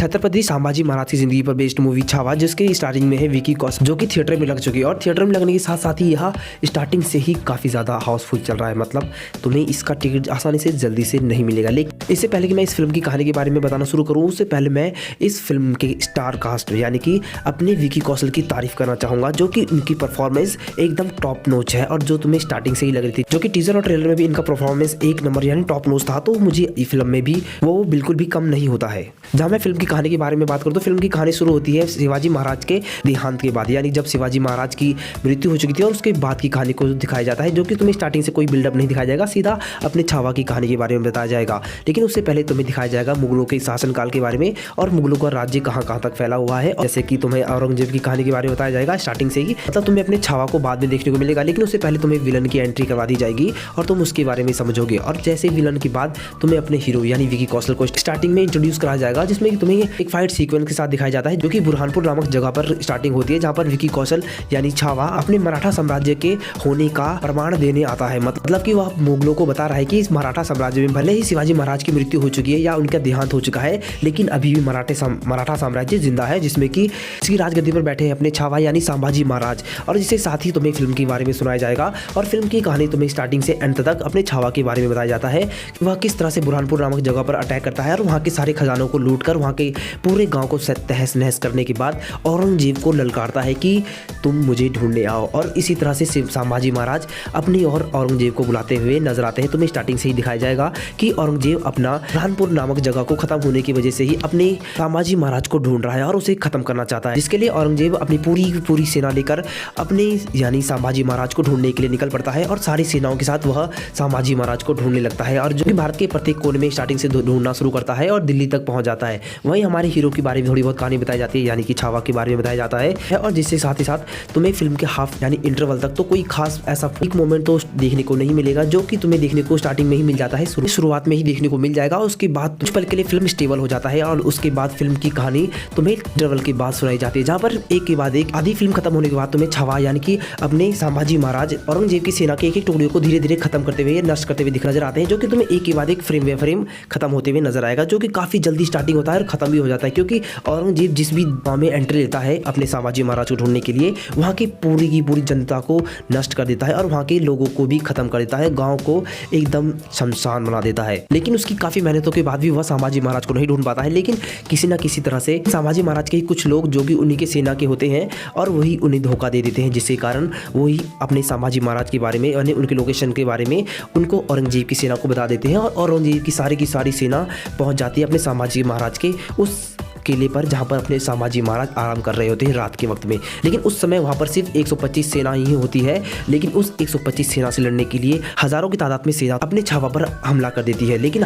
छत्रपति संभाजी महाराज की जिंदगी पर बेस्ड मूवी छावा, जिसके स्टार्टिंग में है विकी कौशल, जो कि थिएटर में लग चुकी है और थिएटर में लगने के साथ साथ ही यह स्टार्टिंग से ही काफी ज्यादा हाउसफुल चल रहा है। मतलब तुम्हें इसका टिकट आसानी से जल्दी से नहीं मिलेगा। लेकिन इससे पहले कि मैं इस फिल्म की कहानी के बारे में बताना शुरू करूँ, उससे पहले मैं इस फिल्म के स्टार कास्ट यानी कि अपने विकी कौशल की तारीफ करना चाहूंगा, जो कि उनकी परफॉर्मेंस एकदम टॉप नोच है और जो तुम्हें स्टार्टिंग से ही लग रही थी, जो कि टीजर और ट्रेलर में भी इनका परफॉर्मेंस एक नंबर यानी टॉप नोच था। तो मुझे इस फिल्म में भी वो बिल्कुल भी कम नहीं होता है। जहां मैं फिल्म की कहानी के बारे में बात करूं तो फिल्म की कहानी शुरू होती है शिवाजी महाराज के देहांत के बाद, यानी जब शिवाजी महाराज की मृत्यु हो चुकी थी और उसके बाद की कहानी को दिखाया जाता है, जो कि तुम्हें स्टार्टिंग से कोई बिल्डअप नहीं दिखाया जाएगा, सीधा अपने छावा की कहानी के बारे में बताया जाएगा। लेकिन उससे पहले तुम्हें दिखाया जाएगा मुगलों के शासनकाल के बारे में और मुगलों का राज्य कहां कहां तक फैला हुआ है। जैसे कि तुम्हें औरंगजेब की कहानी के बारे में बताया जाएगा स्टार्टिंग से ही, मतलब तुम्हें अपने छावा को बाद में देखने को मिलेगा। लेकिन उससे पहले तुम्हें विलन की एंट्री करवा दी जाएगी और तुम उसके बारे में समझोगे। और जैसे विलन के बाद तुम्हें अपने हीरो यानी विकी कौशल को स्टार्टिंग में इंट्रोड्यूस कराया जाएगा, जिसमें तुम्हें एक फाइट सीक्वेंस के साथ दिखाया जाता है, जो कि बुरहानपुर नामक जगह पर स्टार्टिंग होती है, जहां पर विकी कौशल यानी छावा अपने मराठा साम्राज्य के होने का प्रमाण देने आता है। मतलब कि वह मुगलों को बता रहा है कि इस मराठा साम्राज्य में भले ही शिवाजी महाराज की मृत्यु हो चुकी है या उनका देहांत हो चुका है, लेकिन अभी भी मराठा साम्राज्य जिंदा है, जिसमें कि इसकी राजगद्दी पर बैठे हैं अपने छावा यानी संभाजी महाराज। और जिसके साथ ही तुम्हें फिल्म के बारे में सुनाया जाएगा और फिल्म की कहानी तुम्हें स्टार्टिंग से एंड तक अपने छावा के बारे में बताया जाता है कि वह किस तरह से बुरहानपुर नामक जगह पर अटैक करता है और वहाँ के सारे खजानों को लूट कर वहाँ के पूरे गांव को तहस नहस करने के बाद औरंगजेब को ललकारता है कि तुम मुझे ढूंढने आओ। और इसी तरह से संभाजी महाराज अपनी और औरंगजेब को बुलाते हुए नजर आते हैं। तुम्हें स्टार्टिंग से ही दिखाया जाएगा कि औरंगजेब अपना बुरहानपुर नामक जगह को खत्म होने की वजह से ही अपने संभाजी महाराज को ढूंढ रहा है और उसे खत्म करना चाहता है, जिसके लिए औरंगजेब अपनी पूरी सेना लेकर अपने यानी संभाजी महाराज को ढूंढने के लिए निकल पड़ता है और सारी सेनाओं के साथ वह संभाजी महाराज को ढूंढने लगता है और जो कि भारत के प्रत्येक कोने में स्टार्टिंग से ढूंढना शुरू करता है और दिल्ली तक पहुंच जाता है। वहीं हमारे हीरो के बारे में थोड़ी बहुत कहानी बताई जाती है, यानी कि छावा के बारे में बताया जाता है और जिससे साथ ही साथ तुम्हें फिल्म के हाफ यानी इंटरवल तक तो कोई खास ऐसा एक मोमेंट तो देखने को नहीं मिलेगा, जो कि तुम्हें देखने को स्टार्टिंग में ही मिल जाता है, शुरुआत में ही देखने को मिल जाएगा। उसके बाद कुछ पल के लिए फिल्म स्टेबल हो जाता है और उसके बाद फिल्म की कहानी तुम्हें इंटरवल के बाद सुनाई जाती है, जहां पर एक के बाद एक आधी फिल्म खत्म होने के बाद तुम्हें छावा यानी कि अपने संभाजी महाराज औरंगजेब की सेना के एक एक टुकड़ियों को धीरे धीरे खत्म करते हुए नष्ट करते हुए दिख नजर आते हैं, जो कि तुम्हें एक के बाद एक फ्रेम बाय फ्रेम खत्म होते हुए नजर आएगा, जो कि काफी जल्दी स्टार्टिंग होता है और खत्म भी हो जाता है। क्योंकि औरंगजेब जिस भी गांव में एंट्री लेता है अपने संभाजी महाराज को ढूंढने के लिए, वहां की पूरी जनता को नष्ट कर देता है और वहां के लोगों को भी खत्म कर देता है, गांव को एकदम शमशान बना देता है। लेकिन उसकी काफी मेहनतों के बाद भी वह संभाजी महाराज को नहीं ढूंढ पाता है, लेकिन किसी न किसी तरह से संभाजी महाराज के कुछ लोग जो कि उन्हीं के सेना के होते हैं और वही उन्हें धोखा दे देते हैं, जिसके कारण वही अपने संभाजी महाराज के बारे में यानी उनके लोकेशन के बारे में उनको औरंगजेब की सेना को बता देते हैं और औरंगजेब की सारी सेना पहुंच जाती है अपने संभाजी महाराज के उस किले पर, जहां पर अपने संभाजी महाराज आराम कर रहे होते हैं रात के वक्त में। लेकिन उस समय वहां पर सिर्फ 125 सेना ही होती है, लेकिन उस 125 सेना से लड़ने के लिए हजारों की तादाद में सेना अपने छावा पर हमला कर देती है। लेकिन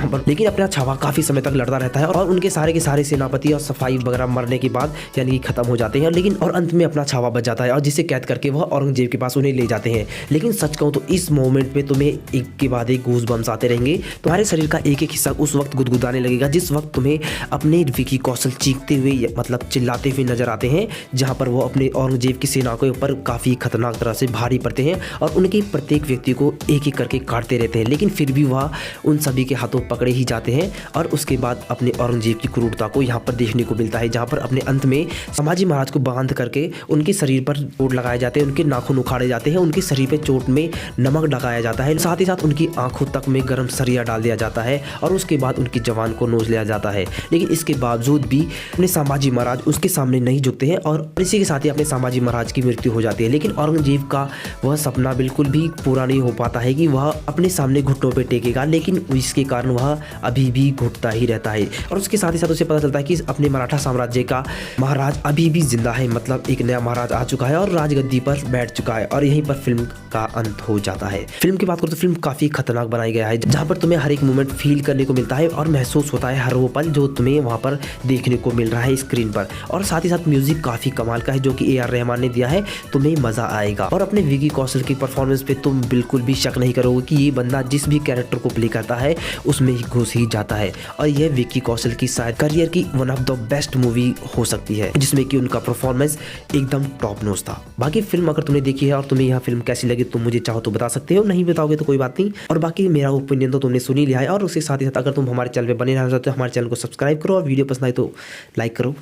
अपना छावा काफी समय तक लड़ता रहता है और उनके सारे के सारे सेनापति और सफाई वगैरह मरने के बाद यानी कि खत्म हो जाते हैं, लेकिन और अंत में अपना छावा बच जाता है और जिसे कैद करके वह औरंगजेब के पास उन्हें ले जाते हैं। लेकिन सच कहूं तो इस मोमेंट पे तुम्हें एक के बाद एक गूज बम्स आते रहेंगे, तुम्हारे शरीर का एक एक हिस्सा उस वक्त गुदगुदाने लगेगा जिस वक्त तुम्हें अपने विकी कौशल चीखते हुए मतलब चिल्लाते हुए नजर आते हैं, जहां पर वो अपने औरंगजेब की सेना के ऊपर काफी खतरनाक तरह से भारी पड़ते हैं और उनके प्रत्येक व्यक्ति को एक एक करके काटते रहते हैं। लेकिन फिर भी वह उन सभी के हाथों पकड़े ही जाते हैं और उसके बाद अपने औरंगजेब की क्रूरता को यहाँ पर देखने को मिलता है, जहाँ पर अपने अंत में संभाजी महाराज को बांध करके उनके शरीर पर चोट लगाए जाते हैं, उनके नाखून उखाड़े जाते हैं, उनके शरीर पर चोट में नमक लगाया जाता है, साथ ही साथ उनकी आंखों तक में गर्म सरिया डाल दिया जाता है और उसके बाद उनकी जवान को नोच लिया जाता है। लेकिन इसके बावजूद भी अपने संभाजी महाराज उसके सामने नहीं झुकते हैं और इसी के साथ ही अपने संभाजी महाराज की मृत्यु हो जाती है। लेकिन औरंगजेब का वह सपना बिल्कुल भी पूरा नहीं हो पाता है कि वह अपने सामने घुटनों पे टेकेगा, लेकिन इसके कारण वह अभी भी घुटता ही रहता है और उसके साथ ही साथ उसे पता चलता है कि अपने मराठा साम्राज्य का महाराज अभी भी जिंदा है, मतलब एक नया महाराज आ चुका है और राजगद्दी पर बैठ चुका है और यहीं पर फिल्म का अंत हो जाता है। फिल्म की बात करो तो फिल्म काफी खतरनाक बनाई गया है, जहाँ पर तुम्हें हर एक मोमेंट फील करने को मिलता है और महसूस होता है हर वो पल जो तुम्हें वहाँ पर देखने को मिल रहा है स्क्रीन पर। और साथ ही साथ म्यूजिक काफी कमाल का है जो कि ए.आर. रहमान ने दिया है, तुम्हें मजा आएगा। और अपने विकी कौशल की परफॉर्मेंस पे तुम बिल्कुल भी शक नहीं करोगे कि ये बंदा जिस भी कैरेक्टर को प्ले करता है उसमें ही घुस ही जाता है और यह विकी कौशल की शायद करियर की one of the best movie हो सकती है, जिसमें कि उनका परफॉर्मेंस एकदम टॉप नॉच था। बाकी फिल्म अगर तुमने देखी है और तुम्हें यह फिल्म कैसी लगी तुम मुझे चाहो तो बता सकते हो, नहीं बताओगे तो कोई बात नहीं। और बाकी मेरा ओपिनियन तो तुमने सुन ही लिया है और उसके साथ ही साथ अगर तुम हमारे चैनल पे बने रहना चाहते हो हमारे चैनल को सब्सक्राइब करो और वीडियो पसंद आए तो लाइक करो।